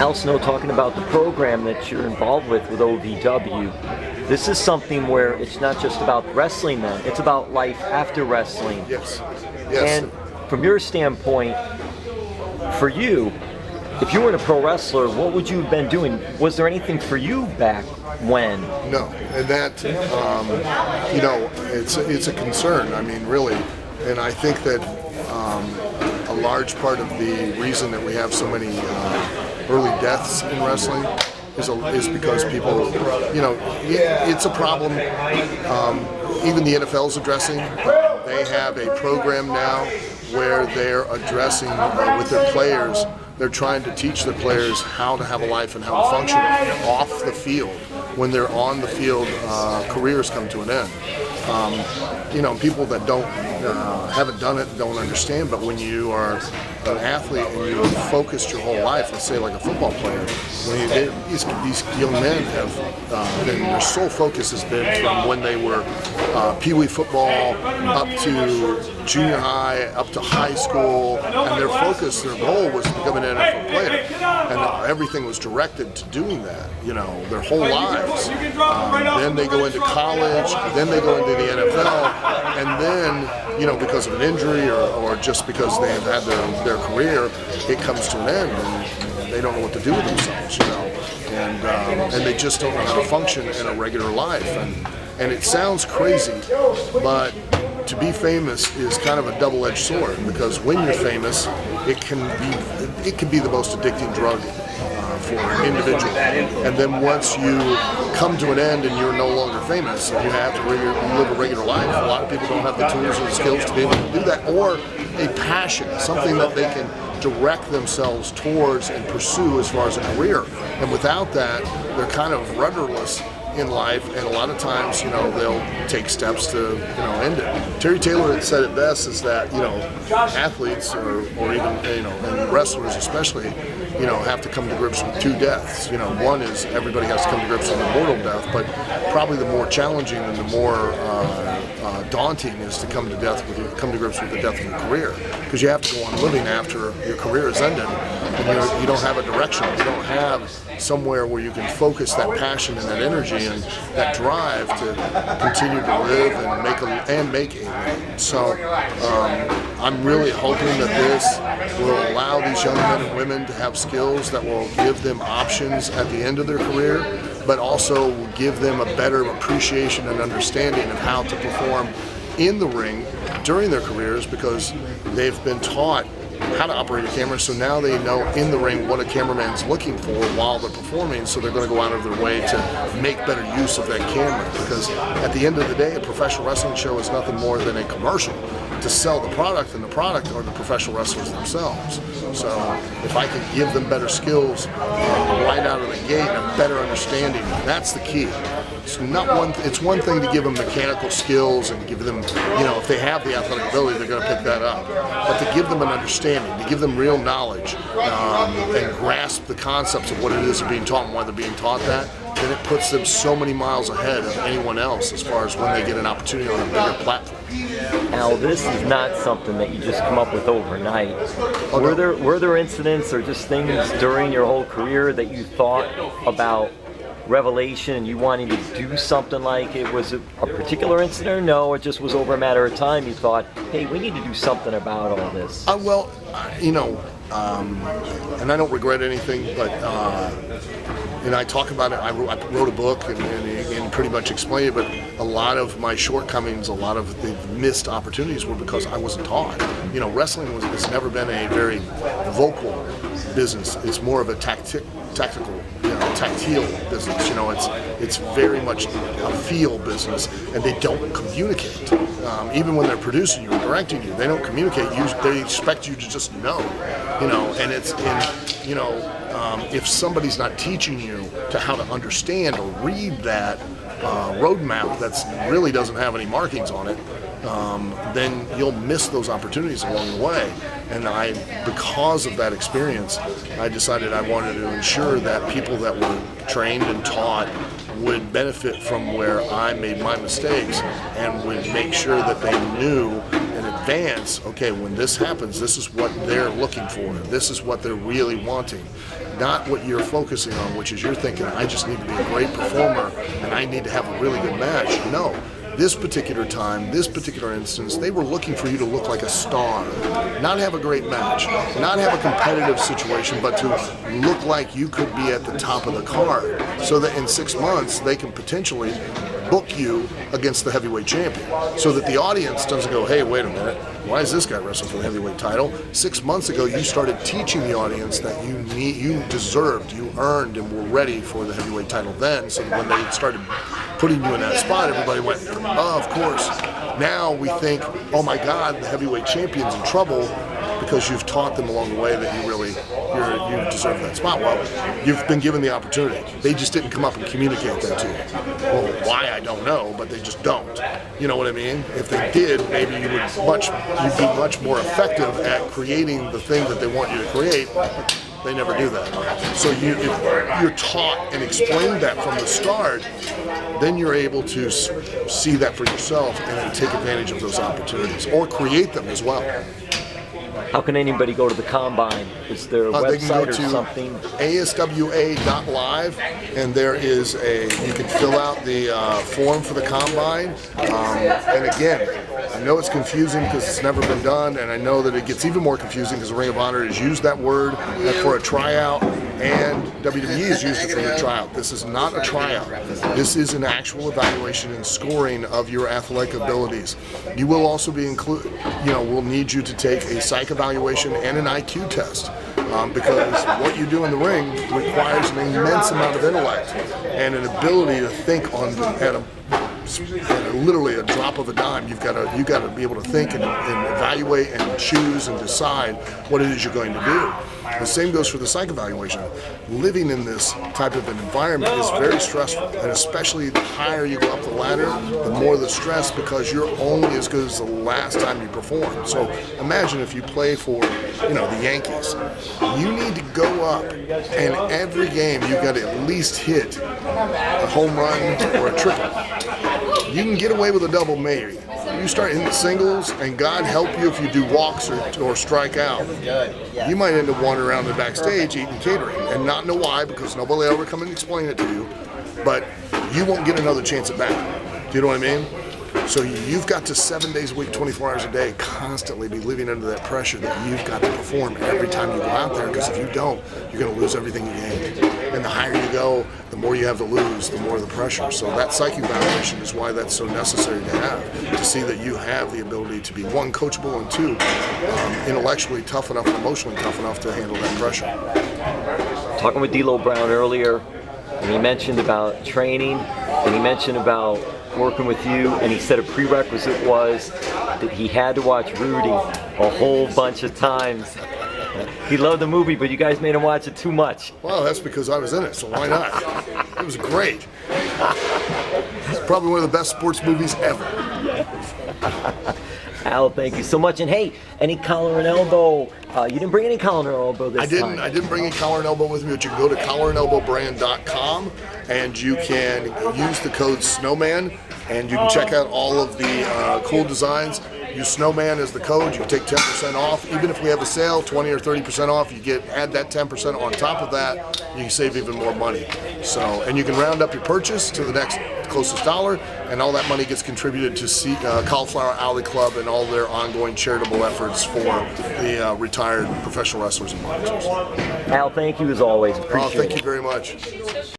Al Snow, talking about the program that you're involved with OVW. This is something where it's not just about wrestling then, it's about life after wrestling. Yes. Yes. And from your standpoint, for you, if you weren't a pro wrestler, what would you have been doing? Was there anything for you back when? No, and that, it's a concern. I mean, really, and I think that a large part of the reason that we have so many early deaths in wrestling is because people, it's a problem. Even the NFL is addressing. They have a program now where they're addressing with their players. They're trying to teach their players how to have a life and how to function off the field. When they're on the field, careers come to an end. People that haven't done it don't understand, but when you are an athlete and you've focused your whole life, let's say like a football player, these young men have been, their sole focus has been from when they were pee-wee football up to junior high, up to high school, and their focus, their goal was to become an NFL player, and everything was directed to doing that, their whole lives. Then they go into college, then they go into the NFL, and then, because of an injury or just because they've had their career, it comes to an end, and they don't know what to do with themselves, and they just don't know how to function in a regular life, and it sounds crazy, but to be famous is kind of a double-edged sword, because when you're famous, it can be the most addicting drug for an individual. And then once you come to an end and you're no longer famous, and you have to live a regular life, a lot of people don't have the tools or the skills to be able to do that, or a passion, something that they can direct themselves towards and pursue as far as a career. And without that, they're kind of rudderless in life, and a lot of times, they'll take steps to, end it. Terry Taylor had said it best, is that, athletes or even, and wrestlers especially, have to come to grips with two deaths. One is everybody has to come to grips with a mortal death, but probably the more challenging and the more daunting is to come to grips with the death of your career, because you have to go on living after your career is ended, and you don't have a direction. You don't have somewhere where you can focus that passion and that energy and that drive to continue to live and make a living. So I'm really hoping that this will allow these young men and women to have skills that will give them options at the end of their career, but also will give them a better appreciation and understanding of how to perform in the ring during their careers, because they've been taught how to operate a camera, so now they know in the ring what a cameraman's looking for while they're performing, so they're going to go out of their way to make better use of that camera, because at the end of the day, a professional wrestling show is nothing more than a commercial to sell the product, and the product are the professional wrestlers themselves. So if I can give them better skills right out of the gate, a better understanding, that's the key. It's one thing to give them mechanical skills and give them, if they have the athletic ability, they're going to pick that up. But to give them an understanding, to give them real knowledge, and grasp the concepts of what it is they're being taught and why they're being taught that, then it puts them so many miles ahead of anyone else as far as when they get an opportunity on a bigger platform. Now, this is not something that you just come up with overnight. Were there incidents or just things during your whole career that you thought about revelation and you wanting to do something like it? Was it a particular incident, or no, it just was over a matter of time you thought, hey, we need to do something about all this? And I don't regret anything, but and I talk about it. I wrote a book and pretty much explained it, but a lot of my shortcomings, a lot of the missed opportunities were because I wasn't taught. Wrestling has never been a very vocal business. It's more of a tactile business. It's very much a feel business, and they don't communicate. Even when they're producing you and directing you, they don't communicate. They expect you to just know. If somebody's not teaching you to how to understand or read that roadmap that really doesn't have any markings on it, then you'll miss those opportunities along the way. And because of that experience, I decided I wanted to ensure that people that were trained and taught would benefit from where I made my mistakes, and would make sure that they knew, and advance, okay, when this happens, this is what they're looking for. This is what they're really wanting. Not what you're focusing on, which is you're thinking, I just need to be a great performer and I need to have a really good match. No. This particular time, this particular instance, they were looking for you to look like a star, not have a great match, not have a competitive situation, but to look like you could be at the top of the card, so that in 6 months they can potentially book you against the heavyweight champion, so that the audience doesn't go, hey, wait a minute, why is this guy wrestling for the heavyweight title? 6 months ago, you started teaching the audience that you deserved, you earned, and were ready for the heavyweight title then, so that when they started putting you in that spot, everybody went, oh, of course. Now we think, oh my God, the heavyweight champion's in trouble, because you've taught them along the way that you deserve that spot. Well, you've been given the opportunity. They just didn't come up and communicate that to you. Well, why, I don't know, but they just don't. You know what I mean? If they did, maybe you'd be much more effective at creating the thing that they want you to create. They never do that. So if you're taught and explained that from the start, then you're able to see that for yourself and then take advantage of those opportunities, or create them as well. How can anybody go to the Combine? Is there a website or something? ASWA.live, and there is you can fill out the form for the Combine. And again, I know it's confusing because it's never been done, and I know that it gets even more confusing because the Ring of Honor has used that word for a tryout, and WWE has used it for a tryout. This is not a tryout. This is an actual evaluation and scoring of your athletic abilities. You will also be we'll need you to take a psych evaluation and an IQ test, because what you do in the ring requires an immense amount of intellect and an ability to think at literally a drop of a dime. You got to be able to think and evaluate and choose and decide what it is you're going to do. The same goes for the psych evaluation. Living in this type of an environment is very stressful, and especially the higher you go up the ladder, the more the stress, because you're only as good as the last time you perform. So imagine if you play for, the Yankees. You need to go up, and every game you've got to at least hit a home run or a triple. You can get away with a double, maybe. You start hitting singles, and God help you if you do walks or strike out. You might end up wandering around the backstage eating catering and not know why, because nobody will ever come and explain it to you, but you won't get another chance at bat. Do you know what I mean? So you've got to 7 days a week, 24 hours a day, constantly be living under that pressure that you've got to perform every time you go out there, because if you don't, you're going to lose everything you gained. And the higher you go, the more you have to lose, the more the pressure. So that psyche evaluation is why that's so necessary to have, to see that you have the ability to be, one, coachable, and two, intellectually tough enough and emotionally tough enough to handle that pressure. Talking with D'Lo Brown earlier, and he mentioned about training, and he mentioned about working with you, and he said a prerequisite was that he had to watch Rudy a whole bunch of times. He loved the movie, but you guys made him watch it too much. Well, that's because I was in it, so why not? It was great. It's probably one of the best sports movies ever. Al, thank you so much. And hey, any collar and elbow? You didn't bring any collar and elbow this time. I didn't bring any collar and elbow with me, but you can go to collarandelbowbrand.com and you can use the code Snowman, and you can check out all of the cool designs. Use Snowman as the code, you take 10% off. Even if we have a sale, 20 or 30% off, add that 10% on top of that, you can save even more money. So, and you can round up your purchase to the next closest dollar, and all that money gets contributed to Cauliflower Alley Club and all their ongoing charitable efforts for the retired professional wrestlers and boxers. Al, thank you as always. Appreciate it. Thank you very much.